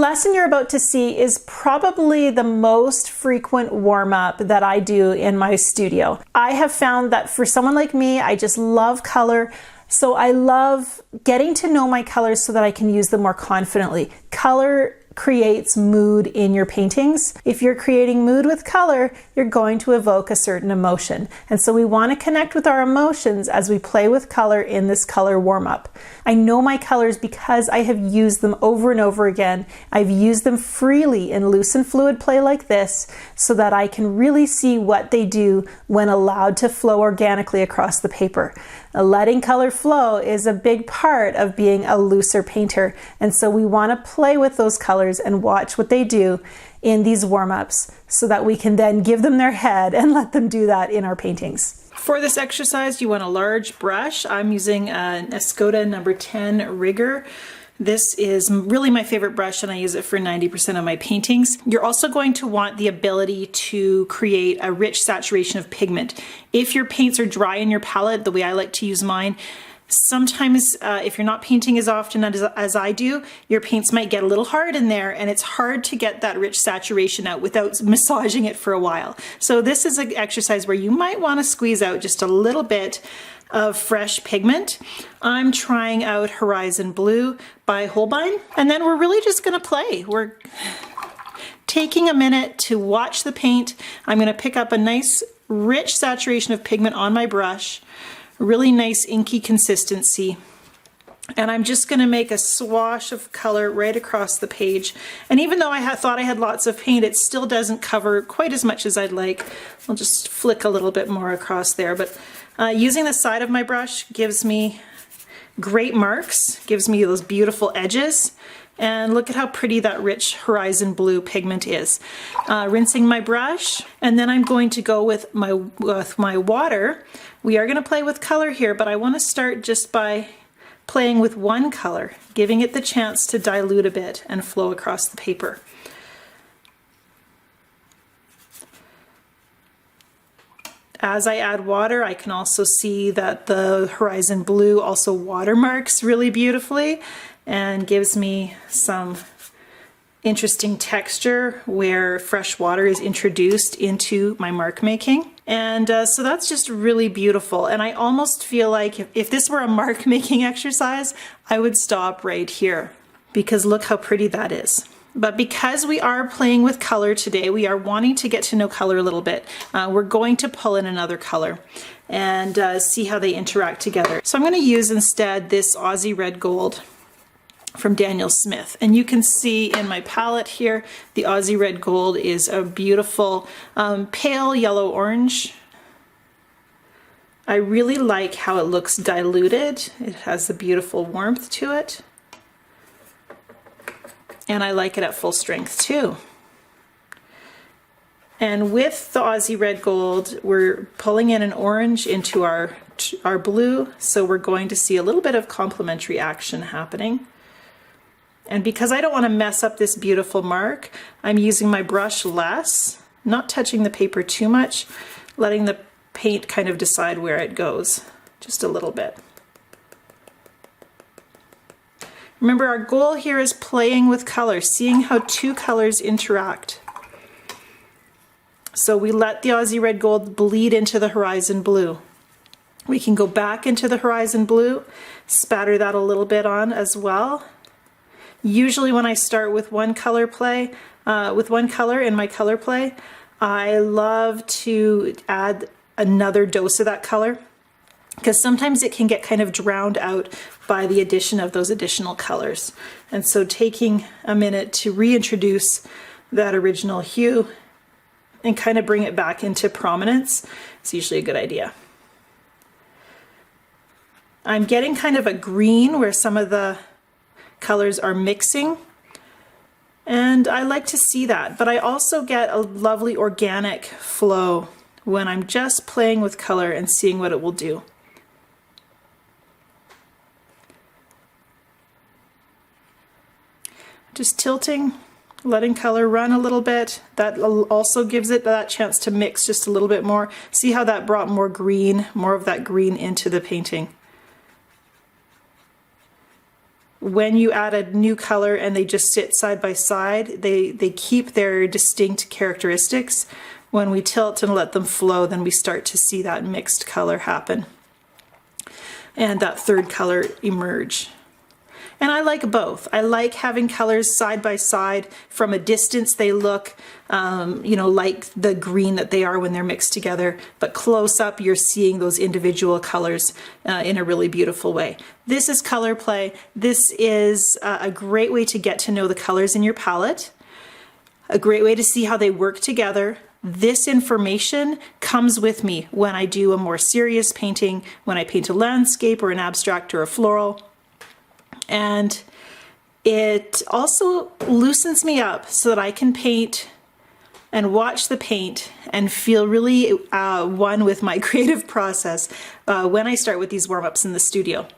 lesson you're about to see is probably the most frequent warm-up that I do in my studio. I have found that for someone like me, I just love color. So I love getting to know my colors so that I can use them more confidently. Color creates mood in your paintings. If you're creating mood with color, you're going to evoke a certain emotion. And so we want to connect with our emotions as we play with color in this color warm-up. I know my colors because I have used them over and over again. I've used them freely in loose and fluid play like this so that I can really see what they do when allowed to flow organically across the paper. Letting color flow is a big part of being a looser painter, and so we want to play with those colors and watch what they do in these warm-ups so that we can then give them their head and let them do that in our paintings. For this exercise, you want a large brush. I'm using an Escoda number 10 Rigger. This is really my favorite brush, and I use it for 90% of my paintings. You're also going to want the ability to create a rich saturation of pigment. If your paints are dry in your palette, the way I like to use mine, sometimes if you're not painting as often as I do, your paints might get a little hard in there, and it's hard to get that rich saturation out without massaging it for a while. So this is an exercise where you might want to squeeze out just a little bit of fresh pigment. I'm trying out Horizon Blue by Holbein, and then we're really just going to play. We're taking a minute to watch the paint. I'm going to pick up a nice rich saturation of pigment on my brush, really nice inky consistency, and I'm just going to make a swash of color right across the page. And even though I thought I had lots of paint, it still doesn't cover quite as much as I'd like. I'll just flick a little bit more across there, but using the side of my brush gives me great marks, gives me those beautiful edges, and look at how pretty that rich Horizon Blue pigment is. Rinsing my brush, and then I'm going to go with my water. We are going to play with color here, but I want to start just by playing with one color, giving it the chance to dilute a bit and flow across the paper. As I add water, I can also see that the Horizon Blue also watermarks really beautifully and gives me some interesting texture where fresh water is introduced into my mark making. And so that's just really beautiful. And I almost feel like if this were a mark making exercise, I would stop right here, because look how pretty that is. But because we are playing with color today, we are wanting to get to know color a little bit. We're going to pull in another color and see how they interact together. So I'm going to use instead this Aussie Red Gold from Daniel Smith. And you can see in my palette here, the Aussie Red Gold is a beautiful pale yellow-orange. I really like how it looks diluted. It has a beautiful warmth to it. And I like it at full strength too. And with the Aussie Red Gold, we're pulling in an orange into our blue, so we're going to see a little bit of complementary action happening. And because I don't want to mess up this beautiful mark, I'm using my brush less, not touching the paper too much, letting the paint kind of decide where it goes, just a little bit. Remember, our goal here is playing with color, seeing how two colors interact. So we let the Aussie Red Gold bleed into the Horizon Blue. We can go back into the Horizon Blue, spatter that a little bit on as well. Usually when I start with one color play, with one color in my color play, I love to add another dose of that color, because sometimes it can get kind of drowned out by the addition of those additional colors. And so taking a minute to reintroduce that original hue and kind of bring it back into prominence is usually a good idea. I'm getting kind of a green where some of the colors are mixing, and I like to see that, but I also get a lovely organic flow when I'm just playing with color and seeing what it will do. Just tilting, letting color run a little bit. That also gives it that chance to mix just a little bit more. See how that brought more green, more of that green into the painting. when you add a new color and they just sit side by side, they keep their distinct characteristics. When we tilt and let them flow, then we start to see that mixed color happen and that third color emerge. And I like both. I like having colors side by side. From a distance they look, you know, like the green that they are when they're mixed together, but close up you're seeing those individual colors in a really beautiful way. This is color play. This is a great way to get to know the colors in your palette, a great way to see how they work together. This information comes with me when I do a more serious painting, when I paint a landscape or an abstract or a floral. And it also loosens me up so that I can paint and watch the paint and feel really one with my creative process when I start with these warm-ups in the studio.